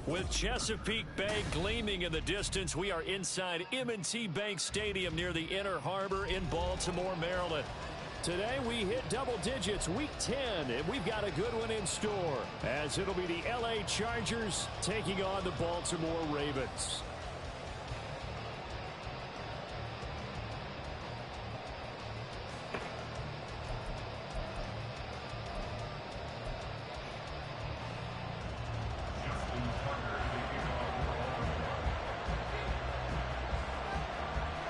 With Chesapeake Bay gleaming in the distance, we are inside M&T Bank Stadium near the Inner Harbor in Baltimore, Maryland. Today we hit double digits, week 10, and we've got a good one in store, as it'll be the LA Chargers taking on the Baltimore Ravens.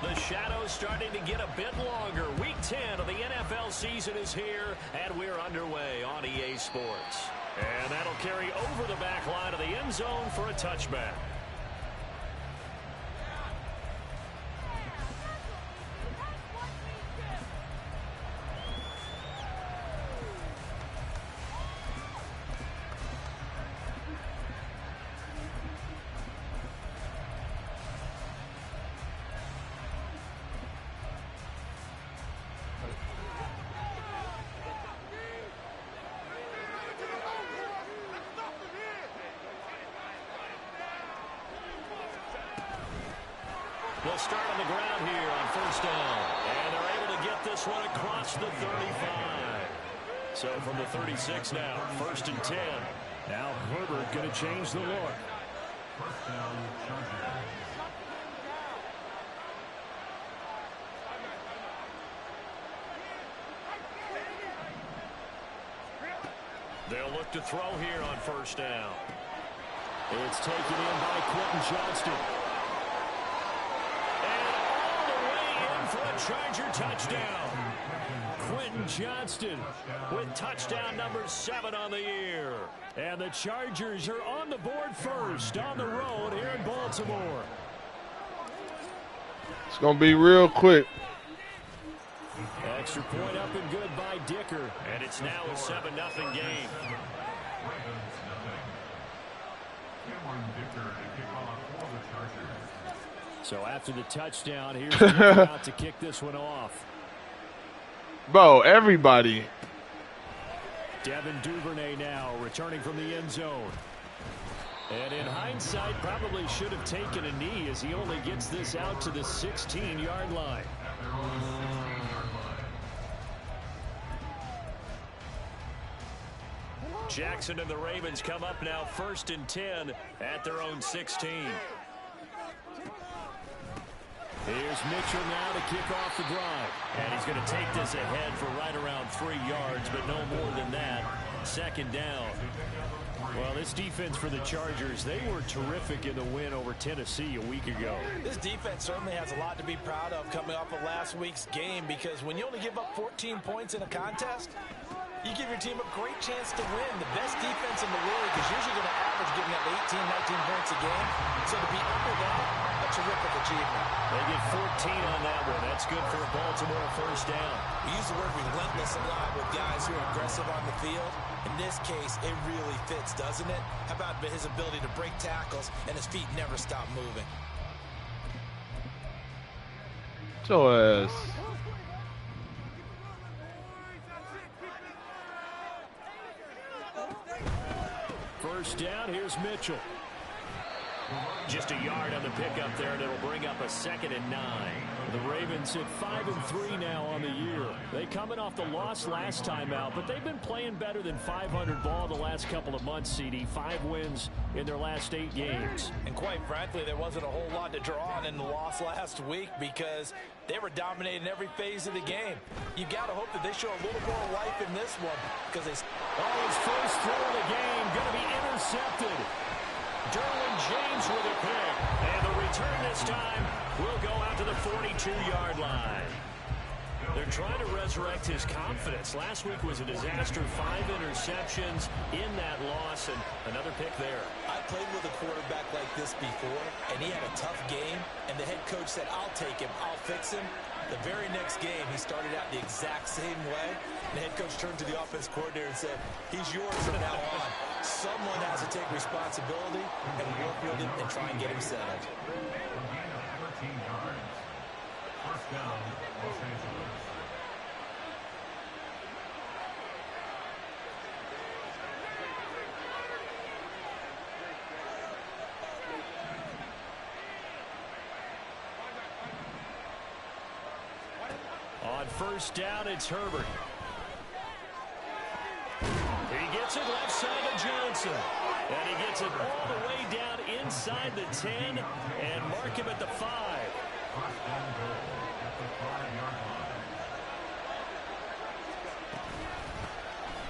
The shadow's starting to get a bit longer. Week 10 of the NFL season is here, and we're underway on EA Sports. And that'll carry over the back line of the end zone for a touchback. They'll start on the ground here on first down. And they're able to get this one across the 35. So from the 36 now, first and 10. Now Herbert going to change the look. First down, Chargers. They'll look to throw here on first down. It's taken in by Quentin Johnston. For a Charger touchdown. Quentin Johnston with touchdown number 7 on the year. And the Chargers are on the board first on the road here in Baltimore. It's going to be real quick. Extra point up and good by Dicker. And it's now a 7-0 game. So after the touchdown, here's about to kick this one off. Bro, everybody. Devin Duvernay now returning from the end zone. And in hindsight, probably should have taken a knee as he only gets this out to the 16-yard line. Jackson and the Ravens come up now first and 10 at their own 16. Here's Mitchell now to kick off the drive. And he's going to take this ahead for right around 3 yards, but no more than that. Second down. Well, this defense for the Chargers, they were terrific in the win over Tennessee a week ago. This defense certainly has a lot to be proud of coming off of last week's game, because when you only give up 14 points in a contest, you give your team a great chance to win. The best defense in the league is usually going to average giving up 18, 19 points a game. So to be under that, a terrific achievement. They get 14 on that one. That's good for a Baltimore first down. We use the word relentless a lot with guys who are aggressive on the field. In this case, it really fits, doesn't it? How about his ability to break tackles and his feet never stop moving? So ass. First down, here's Mitchell. Just a yard on the pickup there, and it'll bring up a 2nd and 9. The Ravens at 5-3 now on the year. They coming off the loss last time out, but they've been playing better than 500 ball the last couple of months, CD. 5 wins in their last 8 games. And quite frankly, there wasn't a whole lot to draw on in the loss last week because they were dominating every phase of the game. You've got to hope that they show a little more life in this one because they... Oh, his first throw of the game going to be intercepted. Derwin James with a pick. And the return this time will go out to the 42-yard line. They're trying to resurrect his confidence. Last week was a disaster. 5 interceptions in that loss, and another pick there. I played with a quarterback like this before, and he had a tough game, and the head coach said, I'll take him, I'll fix him. The very next game, he started out the exact same way. The head coach turned to the offense coordinator and said, he's yours from now on. Someone has to take responsibility and work with him and try and get him settled. First down, Los Angeles. On first down, it's Herbert. He gets it left side to Johnson. And he gets it all the way down inside the 10 and mark him at the 5.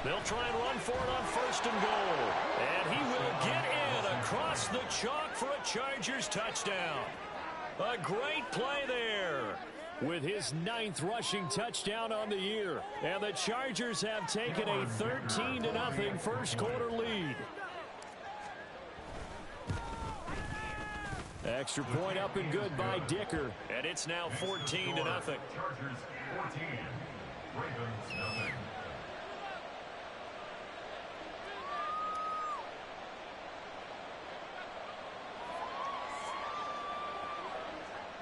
They'll try and run for it on first and goal. And he will get in across the chalk for a Chargers touchdown. A great play there with his 9th rushing touchdown on the year. And the Chargers have taken a 13-0 first quarter lead. Extra point up and good by Dicker. And it's now 14-0. Chargers 14, Ravens nothing.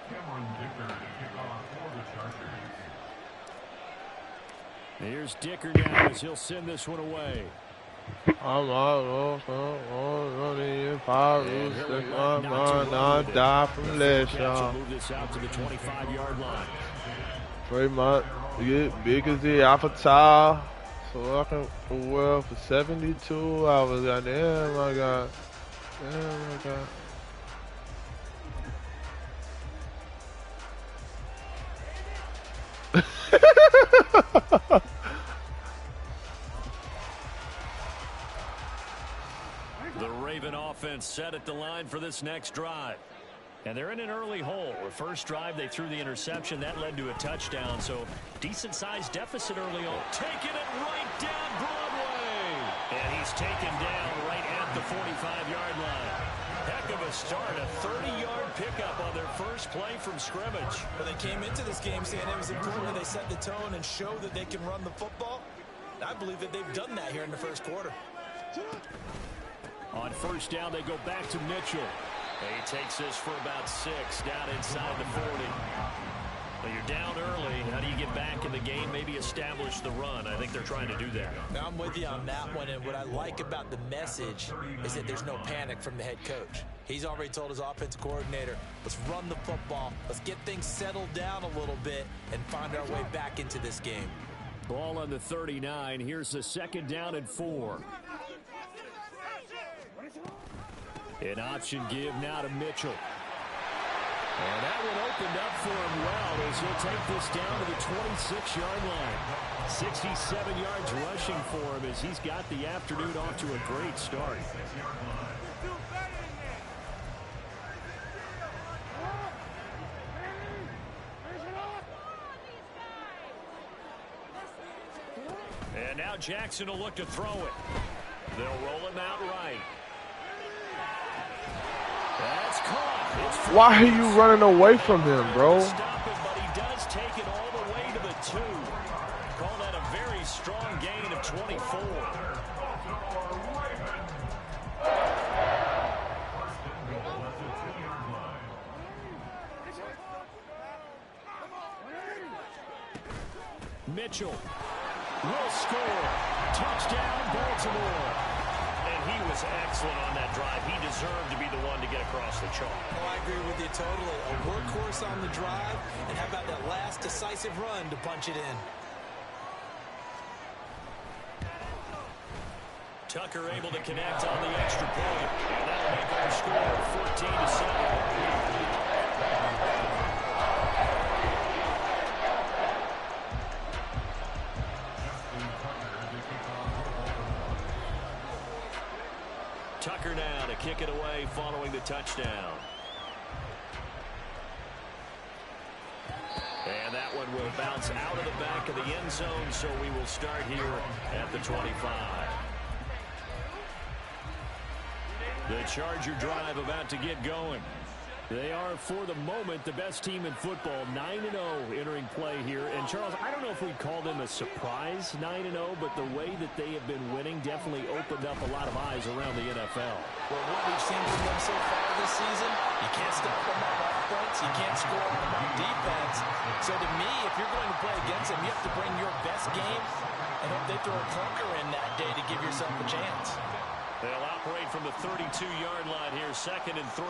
Cameron Dicker to kick off for the Chargers. Here's Dicker now as he'll send this one away. I'm all running fire, not die from last y'all. Move this out to the 25-yard line. Pretty much get big as the avatar, so I can well for 72 hours. Goddamn, my God. Damn, my God. The Raven offense set at the line for this next drive. And they're in an early hole. The first drive, they threw the interception. That led to a touchdown. So decent-sized deficit early on. Taking it right down Broadway. And he's taken down right at the 45-yard line. Heck of a start. A 30-yard pickup on their first play from scrimmage. Well, they came into this game saying it was important that they set the tone and show that they can run the football. I believe that they've done that here in the first quarter. On first down, they go back to Mitchell. He takes this for about 6 down inside the 40. Well, you're down early. How do you get back in the game? Maybe establish the run. I think they're trying to do that. Now, I'm with you on that one, and what I like about the message is that there's no panic from the head coach. He's already told his offensive coordinator, let's run the football, let's get things settled down a little bit and find our way back into this game. Ball on the 39. Here's the second down and 4. An option give now to Mitchell. And that one opened up for him well as he'll take this down to the 26-yard line. 67 yards rushing for him as he's got the afternoon off to a great start. And now Jackson will look to throw it. They'll roll him out right. That's caught. It's Why are you running away from him, bro? Stop him, but he does take it all the way to the 2. Call that a very strong gain of 24. Mitchell will score. Touchdown, Baltimore. And he was excellent on that drive. He deserved to be the one to get across the chalk. Oh, I agree with you totally. A workhorse on the drive, and how about that last decisive run to punch it in? Tucker able to connect on the extra point. And that'll make our score 14-7. Tucker now to kick it away following the touchdown. And that one will bounce out of the back of the end zone, so we will start here at the 25. The Charger drive about to get going. They are, for the moment, the best team in football, 9-0 entering play here. And, Charles, I don't know if we'd call them a surprise 9-0, but the way that they have been winning definitely opened up a lot of eyes around the NFL. Well, what we've seen from them so far this season, you can't stop them on offense, you can't score on them on defense. So, to me, if you're going to play against them, you have to bring your best game and hope they throw a clunker in that day to give yourself a chance. They'll operate from the 32-yard line here, 2nd and 3.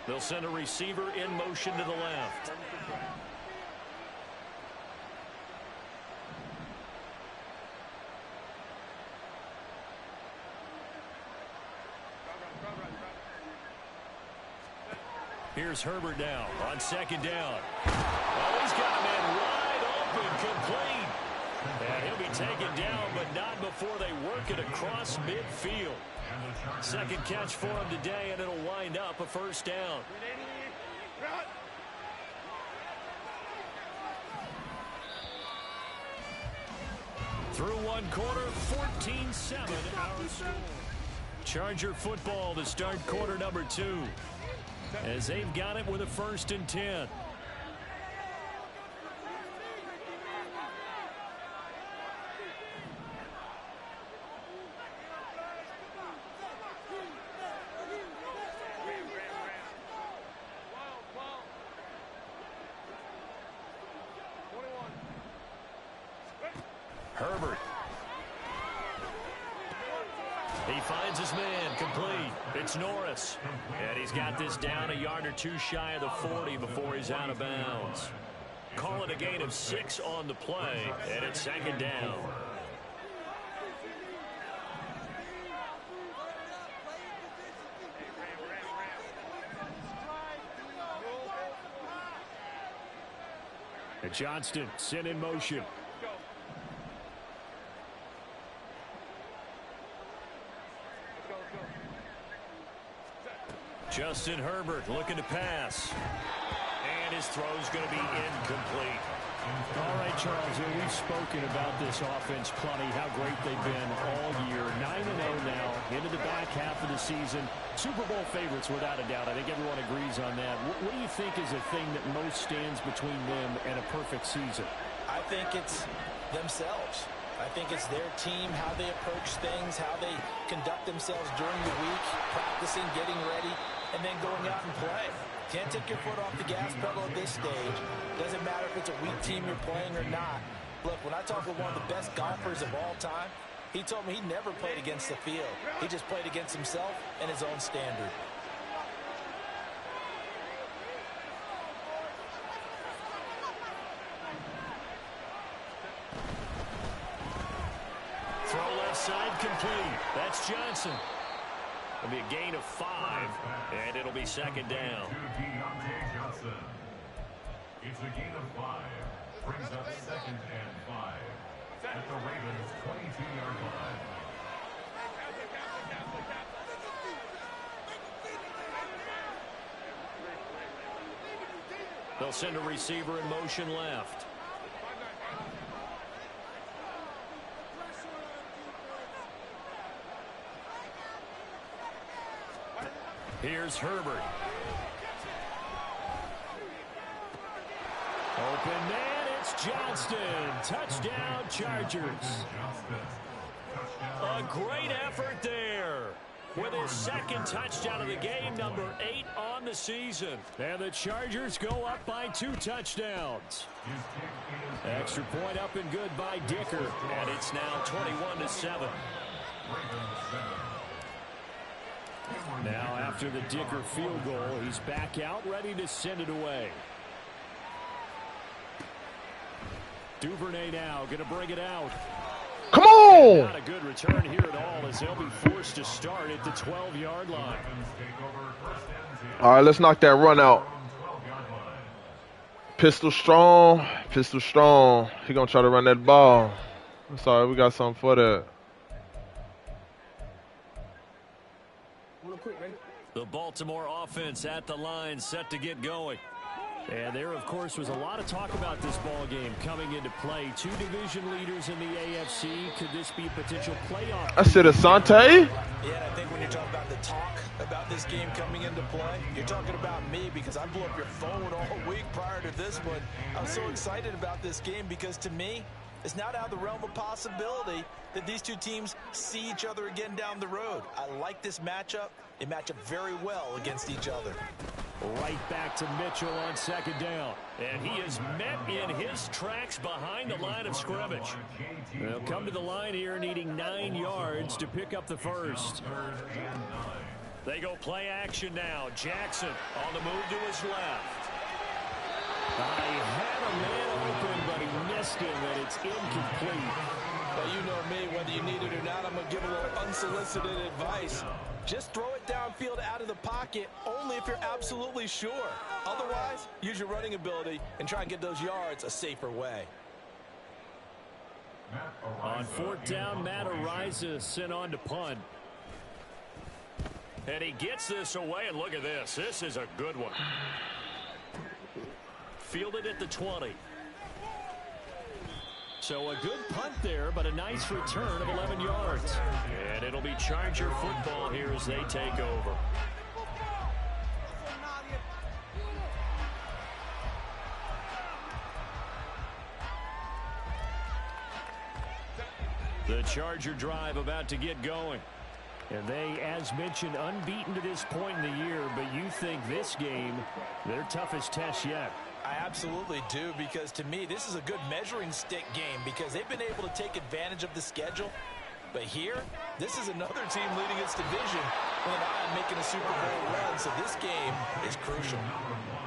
They'll send a receiver in motion to the left. Here's Herbert now on 2nd down. Oh, he's got a man wide open, complete. And he'll be taken down, but not before they work it across midfield. 2nd catch for him today, and it'll wind up a 1st down. Through 1 quarter, 14-7 our score. Charger football to start quarter number 2. As they've got it with a 1st and 10. Herbert. He finds his man, complete. It's Norris. And he's got this down a yard or 2 shy of the 40 before he's out of bounds. Call it a gain of 6 on the play, and it's 2nd down. And Johnston sent in motion. Justin Herbert looking to pass. And his throw's going to be incomplete. All right, Charles, we've spoken about this offense plenty, how great they've been all year. 9-0 now, into the back half of the season. Super Bowl favorites, without a doubt. I think everyone agrees on that. What do you think is the thing that most stands between them and a perfect season? I think it's themselves. I think it's their team, how they approach things, how they conduct themselves during the week, practicing, getting ready, and then going out and play. Can't take your foot off the gas pedal at this stage. Doesn't matter if it's a weak team you're playing or not. Look, when I talk with one of the best golfers of all time, he told me he never played against the field. He just played against himself and his own standard. Throw left side complete. That's Johnson. It'll be a gain of 5, and it'll be 2nd down. It's a gain of 5. Brings up 2nd and 5 at the Ravens' 22-yard line. They'll send a receiver in motion left. Here's Herbert. Open man, it's Johnston. Touchdown, Chargers. A great effort there. With his 2nd touchdown of the game, number 8 on the season. And the Chargers go up by 2 touchdowns. Extra point up and good by Dicker. And it's now 21-7. Now after the Dicker field goal, he's back out, ready to send it away. Duvernay now going to bring it out. Come on! Not a good return here at all, as they'll be forced to start at the 12-yard line. All right, let's knock that run out. Pistol strong. Pistol strong. He gonna try to run that ball. That's all right. We got something for that. The Baltimore offense at the line, set to get going. And there, of course, was a lot of talk about this ball game coming into play. Two division leaders in the AFC. Could this be a potential playoff? I said Asante. Yeah, and I think when you're talking about the talk about this game coming into play, you're talking about me because I blew up your phone all week prior to this one. I'm so excited about this game because to me, it's not out of the realm of possibility that these two teams see each other again down the road. I like this matchup. They match up very well against each other. Right back to Mitchell on second down. And he is met in his tracks behind the line of scrimmage. They'll come to the line here needing 9 yards to pick up the first. They go play action now. Jackson on the move to his left. I had a man open, but he missed him, and it's incomplete. But you know me, whether you need it or not, I'm going to give a little unsolicited advice. Just throw it downfield out of the pocket only if you're absolutely sure. Otherwise, use your running ability and try and get those yards a safer way. On fourth down, Matt Ariza sent on to punt. And he gets this away, and look at this. This is a good one. Fielded at the 20. So a good punt there, but a nice return of 11 yards. And it'll be Charger football here as they take over. The Charger drive about to get going. And they, as mentioned, unbeaten to this point in the year, but you think this game, their toughest test yet. I absolutely do, because to me, this is a good measuring stick game because they've been able to take advantage of the schedule. But here, this is another team leading its division with an eye on making a Super Bowl run, so this game is crucial.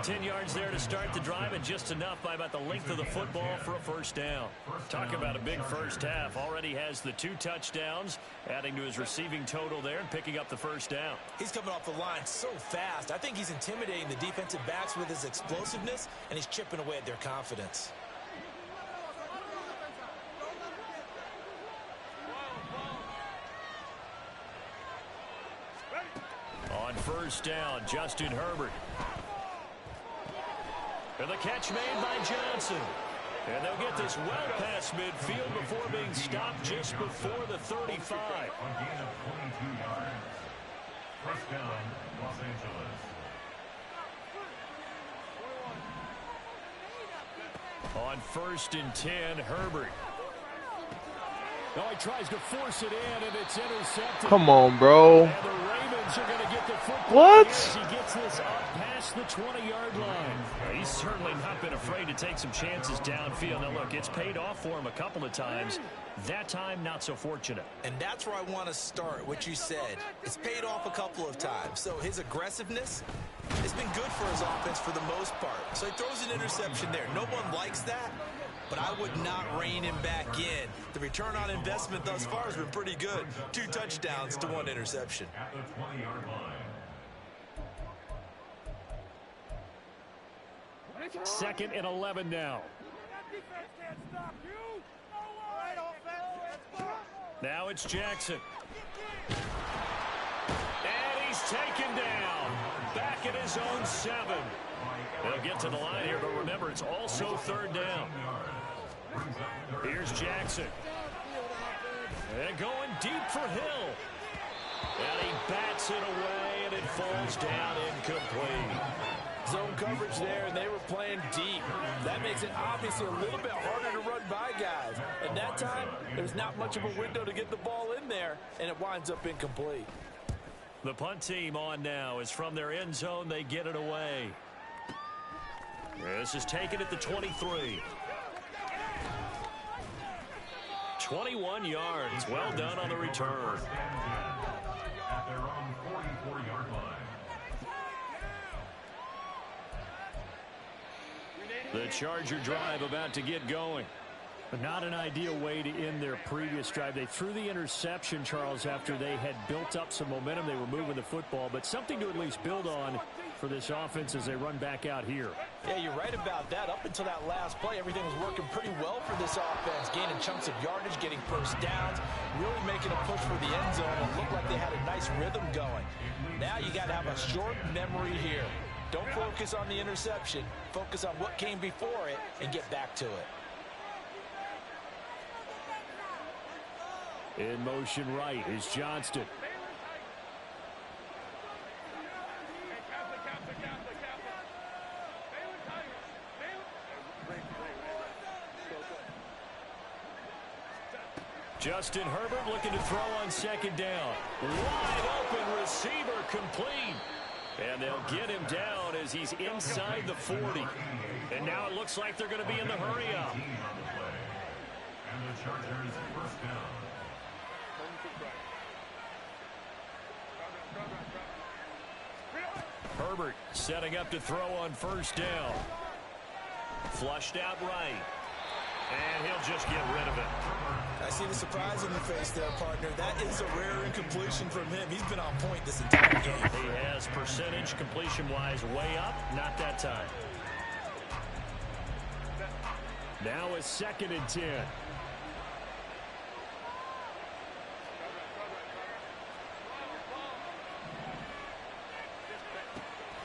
10 yards there to start the drive, and just enough by about the length of the football for a first down. Talk about a big first half. Already has the 2 touchdowns, adding to his receiving total there and picking up the first down. He's coming off the line so fast. I think he's intimidating the defensive backs with his explosiveness, and he's chipping away at their confidence. On first down, Justin Herbert. And the catch made by Johnson. And they'll get this well past midfield before being stopped just before the 35. A gain of 22 yards. First down, Los Angeles. On first and 10, Herbert. Oh, he tries to force it in, and it's intercepted. Come on, bro. And the Ravens are going to get the football. What? As he gets this up past the 20-yard line. He's certainly not been afraid to take some chances downfield. Now, look, it's paid off for him a couple of times. That time, not so fortunate. And that's where I want to start, what you said. It's paid off a couple of times. So his aggressiveness has been good for his offense for the most part. So he throws an interception there. No one likes that, but I would not rein him back in. The return on investment thus far has been pretty good. 2 touchdowns to 1 interception. At the 20-yard line. Second and 11 now. Now it's Jackson. And he's taken down. Back at his own 7. They'll get to the line here, but remember, it's also third down. Here's Jackson. And going deep for Hill. And he bats it away, and it falls down incomplete. Zone coverage there, and they were playing deep. That makes it obviously a little bit harder to run by guys. At that time, there's not much of a window to get the ball in there, and it winds up incomplete. The punt team on now is from their end zone. They get it away. This is taken at the 23. 21 yards. Well done on the return. At their own 44-yard line. The Charger drive about to get going. But not an ideal way to end their previous drive. They threw the interception, Charles, after they had built up some momentum. They were moving the football, but something to at least build on for this offense as they run back out here. Yeah, you're right about that. Up until that last play, everything was working pretty well for this offense. Gaining chunks of yardage, getting first downs, really making a push for the end zone, and looked like they had a nice rhythm going. Now you got to have a short memory here. Don't focus on the interception. Focus on what came before it and get back to it. In motion right is Johnston. Justin Herbert looking to throw on second down. Wide open receiver complete. And they'll get him down as he's inside the 40. And now it looks like they're going to be in the hurry-up. And the Chargers first down. Herbert setting up to throw on first down. Flushed out right. And he'll just get rid of it. I see the surprise in your face there, partner. That is a rare incompletion from him. He's been on point this entire game. He has percentage completion-wise way up. Not that time. Now it's 2nd and 10.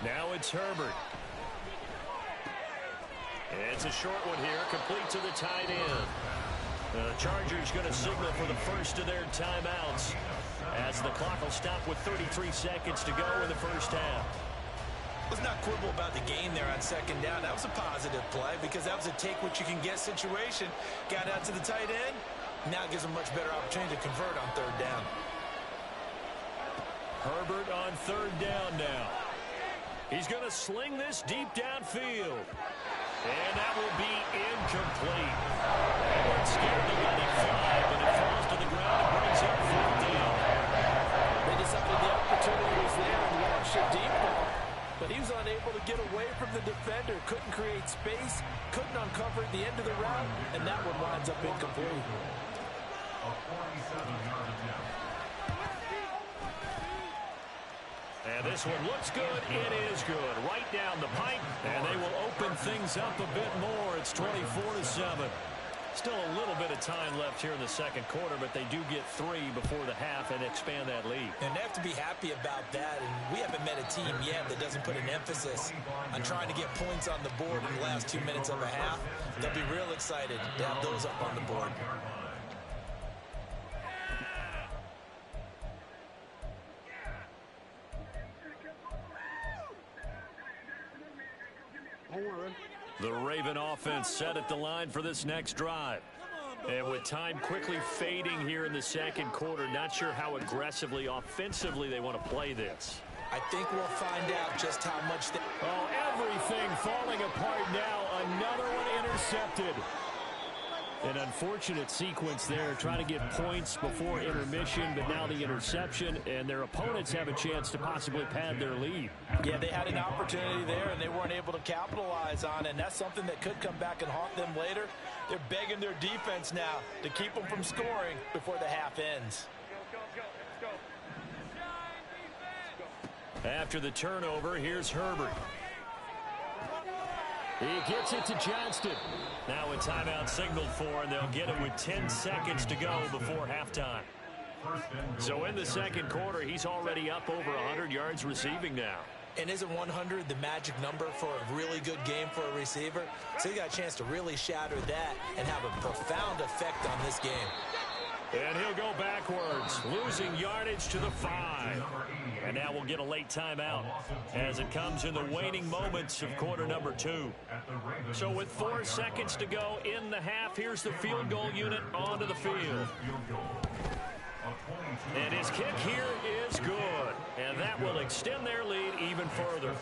Now it's Herbert. It's a short one here, complete to the tight end. The Chargers going to signal for the first of their timeouts as the clock will stop with 33 seconds to go in the first half. Let's not quibble about the gain there on second down. That was a positive play because that was a take-what-you-can-get situation. Got out to the tight end. Now it gives them a much better opportunity to convert on third down. Herbert on third down now. He's going to sling this deep downfield. And that will be incomplete. They weren't scared to let it fly, but it falls to the ground and brings up fourth down. They decided the opportunity was there and launched a deep ball. But he was unable to get away from the defender. Couldn't create space. Couldn't uncover the end of the route. And that one winds up incomplete. A 47-yard attempt. And this one looks good. It is good. Right down the pipe. And they will open things up a bit more. It's 24-7. Still a little bit of time left here in the second quarter, but they do get 3 before the half and expand that lead. And they have to be happy about that. And we haven't met a team yet that doesn't put an emphasis on trying to get points on the board in the last 2 minutes of a half. They'll be real excited to have those up on the board. The Raven offense set at the line for this next drive. And with time quickly fading here in the second quarter, not sure how aggressively, offensively they want to play this. I think we'll find out just how much they... Oh, everything falling apart now. Another one intercepted. An unfortunate sequence there, trying to get points before intermission, but now the interception, and their opponents have a chance to possibly pad their lead. Yeah, they had an opportunity there, and they weren't able to capitalize on it, and that's something that could come back and haunt them later. They're begging their defense now to keep them from scoring before the half ends. After the turnover, here's Herbert. He gets it to Johnston. Now a timeout signaled for, and they'll get it with 10 seconds to go before halftime. So in the second quarter, he's already up over 100 yards receiving now. And isn't 100 the magic number for a really good game for a receiver? So he got a chance to really shatter that and have a profound effect on this game. And he'll go backwards, losing yardage to the 5. And now we'll get a late timeout as it comes in the waning moments of quarter number 2. So with 4 seconds to go in the half, here's the field goal unit onto the field. And his kick here is good. And that will extend their lead even further.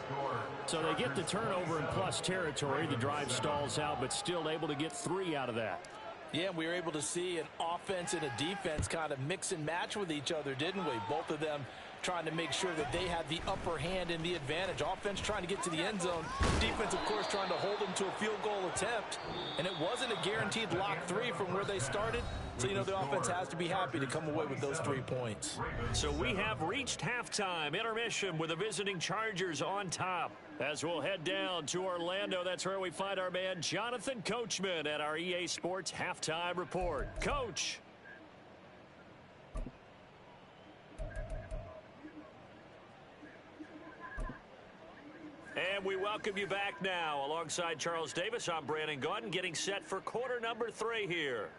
So they get the turnover in plus territory. The drive stalls out, but still able to get 3 out of that. Yeah, we were able to see an offense and a defense kind of mix and match with each other, didn't we? Both of them trying to make sure that they had the upper hand and the advantage. Offense trying to get to the end zone. Defense, of course, trying to hold them to a field goal attempt. And it wasn't a guaranteed lock 3 from where they started. So, the offense has to be happy to come away with those 3 points. So we have reached halftime. Intermission with the visiting Chargers on top. As we'll head down to Orlando, that's where we find our man Jonathan Coachman at our EA Sports Halftime Report. Coach. And we welcome you back now. Alongside Charles Davis, I'm Brandon Gaudin, getting set for quarter number 3 here.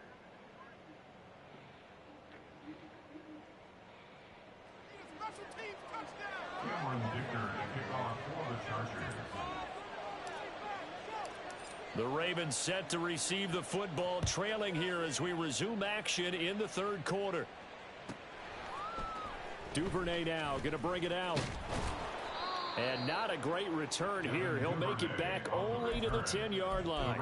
The Ravens set to receive the football, trailing here as we resume action in the third quarter. Duvernay now going to bring it out. And not a great return here. He'll make it back only to the 10-yard line.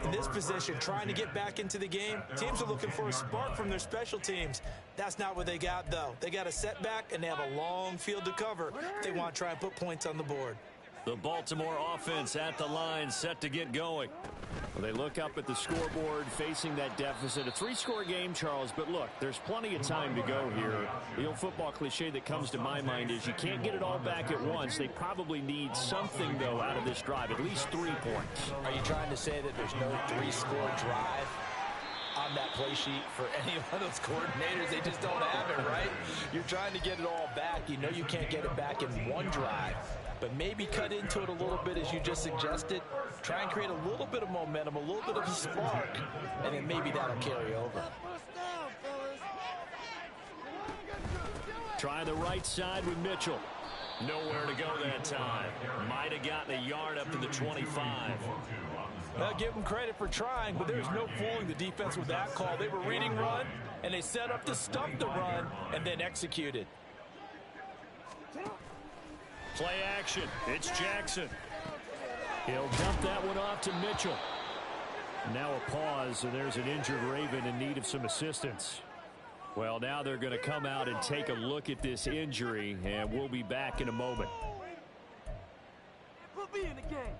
In this position, trying to get back into the game, teams are looking for a spark from their special teams. That's not what they got, though. They got a setback, and they have a long field to cover. They want to try and put points on the board. The Baltimore offense at the line, set to get going. Well, they look up at the scoreboard, facing that deficit. A 3-score game, Charles, but look, there's plenty of time to go here. The old football cliche that comes to my mind is you can't get it all back at once. They probably need something, though, out of this drive, at least 3 points. Are you trying to say that there's no 3-score drive on that play sheet for any of those coordinators? They just don't have it, right? You're trying to get it all back. You know you can't get it back in one drive. But maybe cut into it a little bit, as you just suggested. Try and create a little bit of momentum, a little bit of a spark, and then maybe that'll carry over. Try the right side with Mitchell. Nowhere to go that time. Might have gotten a yard up to the 25. Well, give them credit for trying, but there's no fooling the defense with that call. They were reading run, and they set up to stop the run, and then executed. Play action. It's Jackson. He'll dump that one off to Mitchell. Now a pause, and there's an injured Raven in need of some assistance. Well, now they're going to come out and take a look at this injury, and we'll be back in a moment. We'll be in the game.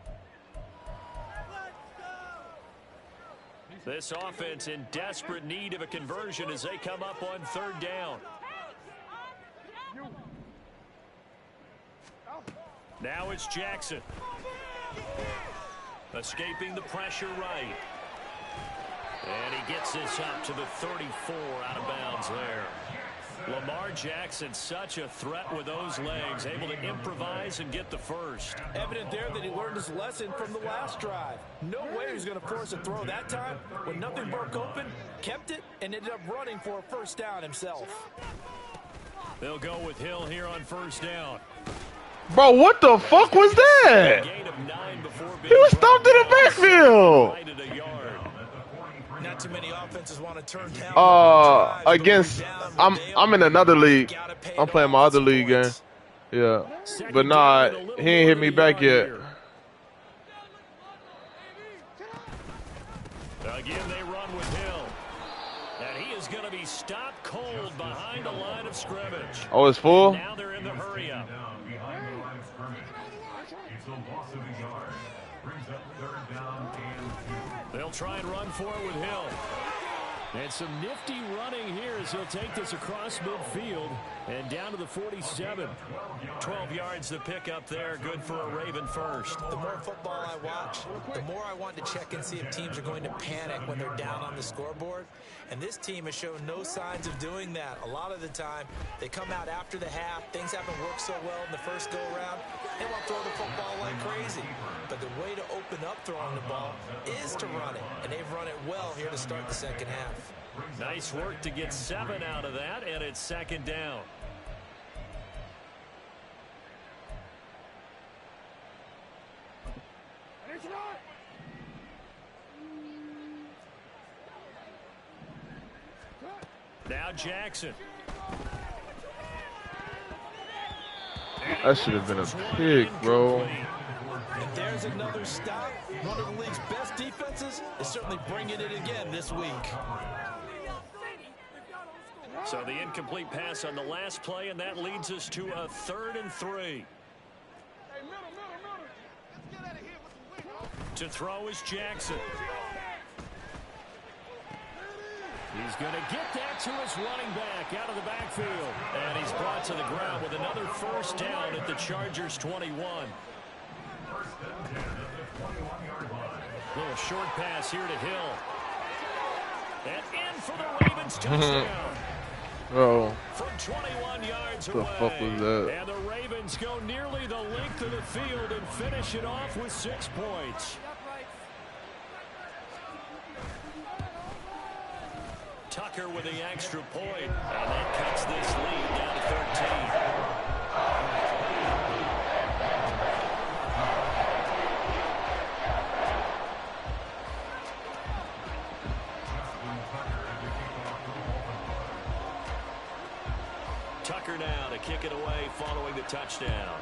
This offense in desperate need of a conversion as they come up on 3rd down. Now it's Jackson. Escaping the pressure right. And he gets this up to the 34, out of bounds there. Lamar Jackson, such a threat with those legs, able to improvise and get the first. Evident there that he learned his lesson from the last drive. No way he was going to force a throw that time. When nothing broke open, kept it, and ended up running for a first down himself. They'll go with Hill here on 1st down. Bro, what the fuck was that? He was stopped in the backfield. Not too many offenses want to turn down. Against, I'm in another league. I'm playing my other league game. Yeah, but nah, he ain't hit me back yet. Again, they run with Hill, and he is going to be stopped cold behind the line of scrimmage. Oh, it's full. Now they're in the hurry up. They'll try and run for it with Hill. And some nifty running here as he'll take this across midfield and down to the 47. 12 yards to pick up there. Good for a Raven first. The more football I watch, the more I want to check and see if teams are going to panic when they're down on the scoreboard. And this team has shown no signs of doing that. A lot of the time, they come out after the half. Things haven't worked so well in the first go-around. They want to throw the football like crazy. But the way to open up throwing the ball is to run it. And they've run it well here to start the second half. Nice work to get 7 out of that, and it's 2nd down. Now Jackson. That should have been a pick, bro. And there's another stop. One of the league's best defenses is certainly bringing it again this week. So the incomplete pass on the last play, and that leads us to a 3rd and 3. To throw is Jackson. He's going to get that to his running back out of the backfield. And he's brought to the ground with another first down at the Chargers' 21. Little short pass here to Hill. And in for the Ravens touchdown. Oh. From 21 yards What the away. fuck was that? And the Ravens go nearly the length of the field and finish it off with 6 points. Tucker with the extra point, and that cuts this lead down to 13. Tucker now to kick it away following the touchdown.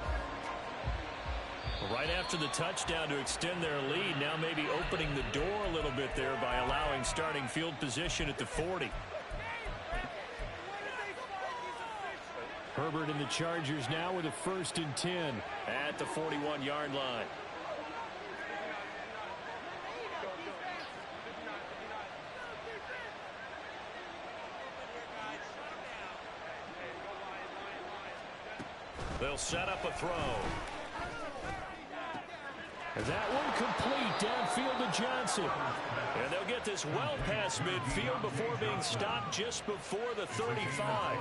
Right after the touchdown to extend their lead, now maybe opening the door a little bit there by allowing starting field position at the 40. Herbert and the Chargers now with a 1st and 10 at the 41-yard line. They'll set up a throw. And that one complete downfield to Johnson. And they'll get this well past midfield before being stopped just before the 35.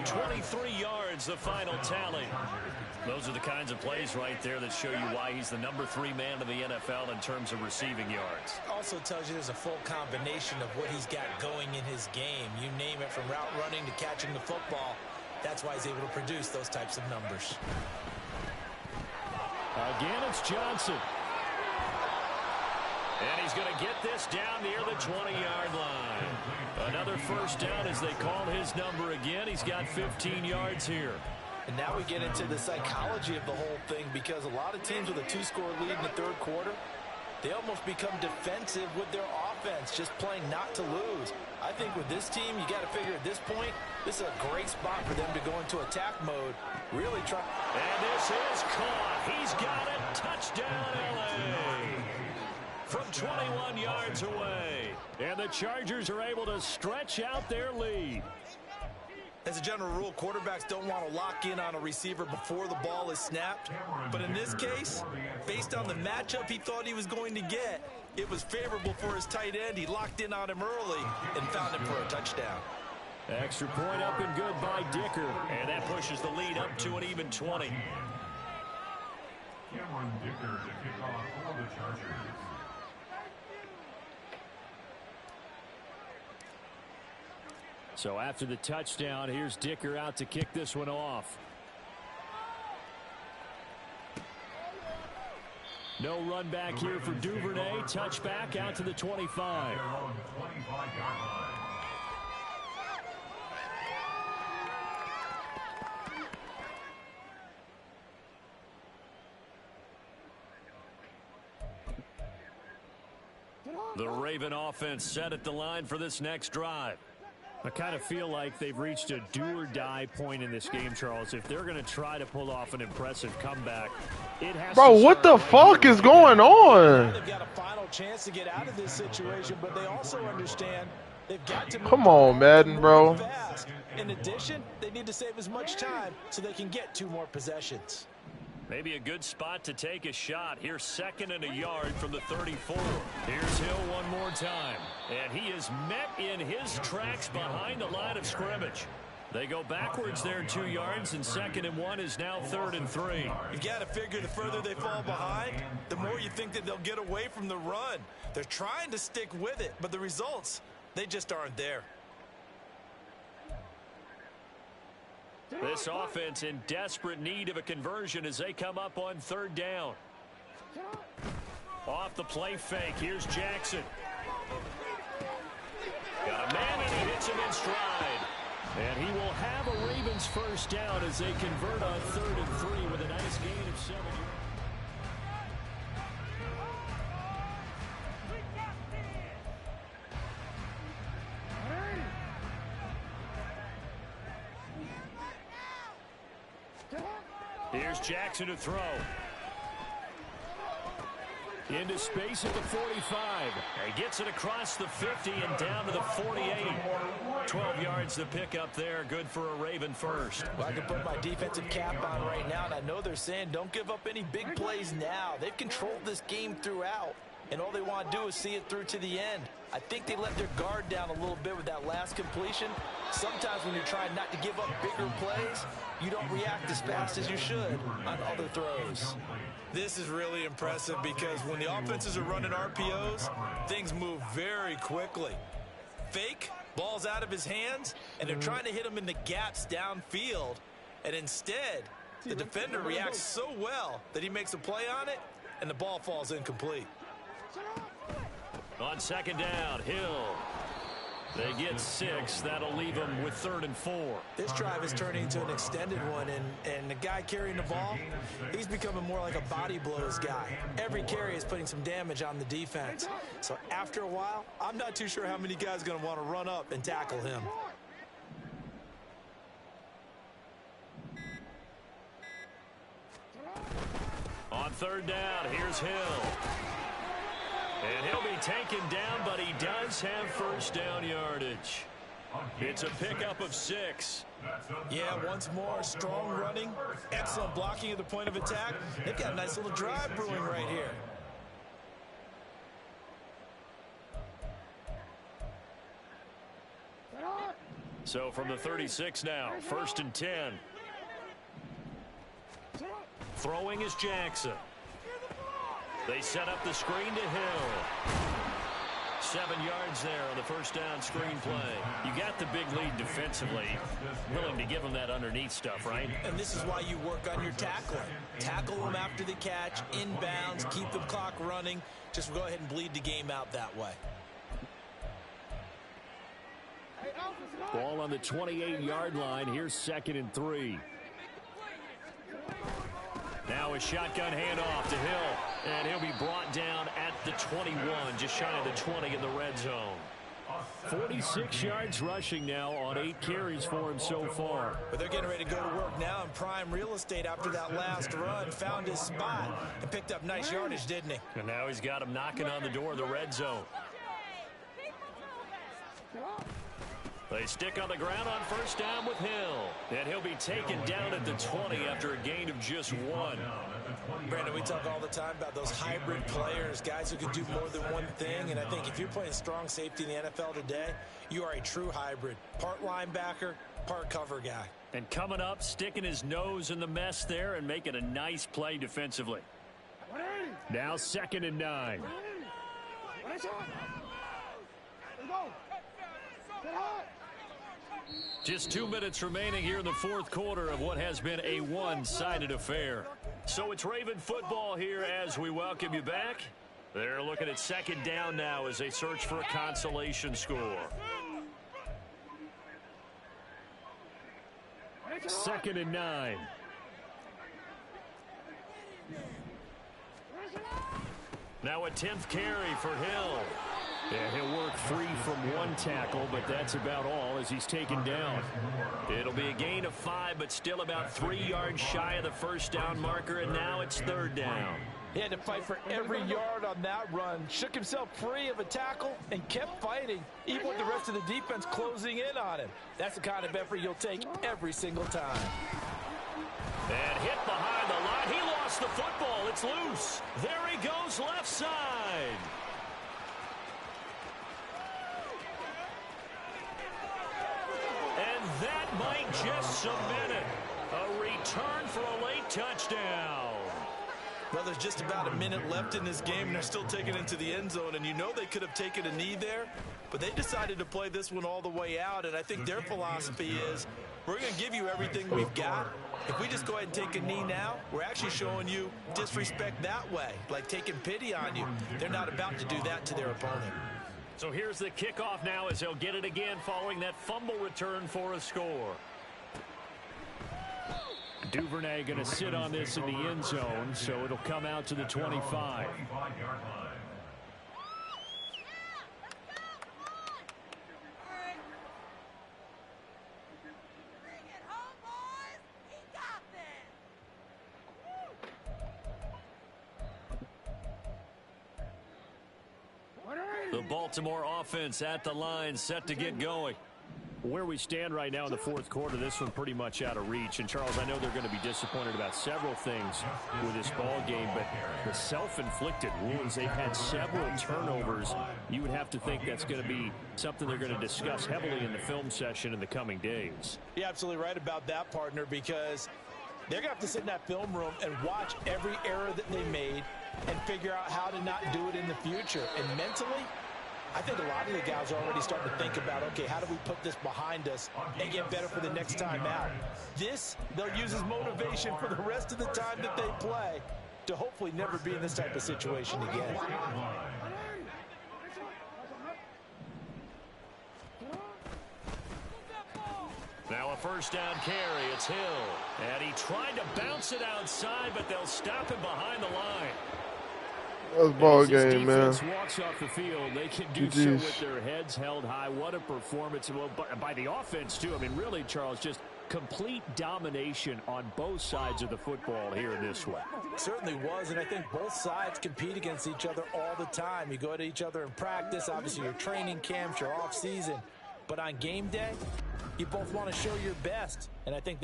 23 yards, the final tally. Those are the kinds of plays right there that show you why he's the number 3 man in the NFL in terms of receiving yards. Also tells you there's a full combination of what he's got going in his game. You name it, from route running to catching the football. That's why he's able to produce those types of numbers. Again, it's Johnson. And he's going to get this down near the 20-yard line. Another first down as they call his number again. He's got 15 yards here. And now we get into the psychology of the whole thing, because a lot of teams with a 2-score lead in the 3rd quarter, they almost become defensive with their offense, just playing not to lose. I think with this team, you got to figure at this point, this is a great spot for them to go into attack mode. Really try. And this is caught. He's got it. Touchdown, L.A. From 21 yards away. And the Chargers are able to stretch out their lead. As a general rule, quarterbacks don't want to lock in on a receiver before the ball is snapped. But in this case, based on the matchup he thought he was going to get, it was favorable for his tight end. He locked in on him early and found him for a touchdown. Extra point up and good by Dicker. And that pushes the lead up to an even 20. Cameron Dicker to kick off for the Chargers. So after the touchdown, here's Dicker out to kick this one off. No run back here for Duvernay. Touchback out to the 25. The Raven offense set at the line for this next drive. I kind of feel like they've reached a do-or-die point in this game, Charles. If they're going to try to pull off an impressive comeback, it has Bro, to what the fuck is going on? They've got a final chance to get out of this situation, but they also understand they've got to move. Come on, Madden, bro. Fast. In addition, they need to save as much time so they can get 2 more possessions. Maybe a good spot to take a shot. Here's 2nd and a yard from the 34. Here's Hill one more time. And he is met in his tracks behind the line of scrimmage. They go backwards there 2 yards, and 2nd and 1 is now 3rd and 3. You've got to figure the further they fall behind, the more you think that they'll get away from the run. They're trying to stick with it, but the results, they just aren't there. This offense in desperate need of a conversion as they come up on 3rd down. Off the play fake, here's Jackson. Got a man and he hits him in stride. And he will have a Ravens first down as they convert on 3rd and 3 with a nice gain of 7 yards. Here's Jackson to throw. Into space at the 45. He gets it across the 50 and down to the 48. 12 yards to pick up there. Good for a Raven first. Well, I can put my defensive cap on right now, and I know they're saying don't give up any big plays now. They've controlled this game throughout, and all they want to do is see it through to the end. I think they let their guard down a little bit with that last completion. Sometimes when you're trying not to give up bigger plays, you don't react as fast as you should on other throws. This is really impressive because when the offenses are running RPOs, things move very quickly. Fake, ball's out of his hands, and they're trying to hit him in the gaps downfield. And instead, the defender reacts so well that he makes a play on it, and the ball falls incomplete. On second down, Hill. They get 6. That'll leave them with 3rd and 4. This drive is turning into an extended one, and the guy carrying the ball, he's becoming more like a body blows guy. Every carry is putting some damage on the defense. So after a while, I'm not too sure how many guys are going to want to run up and tackle him. On 3rd down, here's Hill. And he'll be taken down, but he does have first down yardage. It's a pickup of 6. Yeah, once more, strong running, excellent blocking at the point of attack. They've got a nice little drive brewing right here. So from the 36 now, 1st and 10. Throwing is Jackson. They set up the screen to Hill. 7 yards there on the first down screen play. You got the big lead defensively. Willing to give them that underneath stuff, right? And this is why you work on your tackling. Tackle them after the catch, inbounds, keep the clock running. Just go ahead and bleed the game out that way. Ball on the 28-yard line. Here's 2nd and 3. Now a shotgun handoff to Hill. And he'll be brought down at the 21, just shy of the 20 in the red zone. 46 yards rushing now on 8 carries for him so far. But they're getting ready to go to work now in prime real estate after that last run. Found his spot and picked up nice yardage, didn't he? And now he's got him knocking on the door of the red zone. They stick on the ground on first down with Hill. And he'll be taken down at the 20 after a gain of just 1. Brandon, we talk all the time about those hybrid players, guys who can do more than one thing. And I think if you're playing strong safety in the NFL today, you are a true hybrid. Part linebacker, part cover guy. And coming up, sticking his nose in the mess there and making a nice play defensively. Now 2nd and 9. Just 2 minutes remaining here in the 4th quarter of what has been a one-sided affair. So it's Raven football here as we welcome you back. They're looking at 2nd down now as they search for a consolation score. 2nd and 9. Now a 10th carry for Hill. Yeah, he'll work free from 1 tackle, but that's about all as he's taken down. It'll be a gain of 5, but still about 3 yards shy of the first down marker, and now it's 3rd down. He had to fight for every yard on that run, shook himself free of a tackle, and kept fighting, even with the rest of the defense closing in on him. That's the kind of effort you'll take every single time. And hit behind the line. He lost the football. It's loose. There he goes left side. And that might just cement it. A return for a late touchdown. Well, there's just about a minute left in this game, and they're still taking it into the end zone. And you know they could have taken a knee there, but they decided to play this one all the way out. And I think their philosophy is, we're going to give you everything we've got. If we just go ahead and take a knee now, we're actually showing you disrespect that way, like taking pity on you. They're not about to do that to their opponent. So here's the kickoff now as they'll get it again following that fumble return for a score. Duvernay going to sit on this in the end zone, so it'll come out to the 25. The Baltimore offense at the line, set to get going. Where we stand right now in the fourth quarter, this one pretty much out of reach. And, Charles, I know they're going to be disappointed about several things with this ball game, but the self-inflicted wounds, they've had several turnovers. You would have to think that's going to be something they're going to discuss heavily in the film session in the coming days. You're absolutely right about that, partner, because they're going to have to sit in that film room and watch every error that they made and figure out how to not do it in the future. And mentally, I think a lot of the guys are already starting to think about, okay, how do we put this behind us and get better for the next time out? This, they'll use as motivation for the rest of the time that they play to hopefully never be in this type of situation again. Now a first down carry. It's Hill. And he tried to bounce it outside, but they'll stop him behind the line. That's ball As this game, man. defense walks off the field, they can do so with their heads held high. What a performance. Well, by the offense, too. I mean, really, Charles, just complete domination on both sides of the football here in this one. Certainly was, and I think both sides compete against each other all the time. You go to each other in practice, obviously your training camps, your off season. But on game day, you both want to show your best, and I think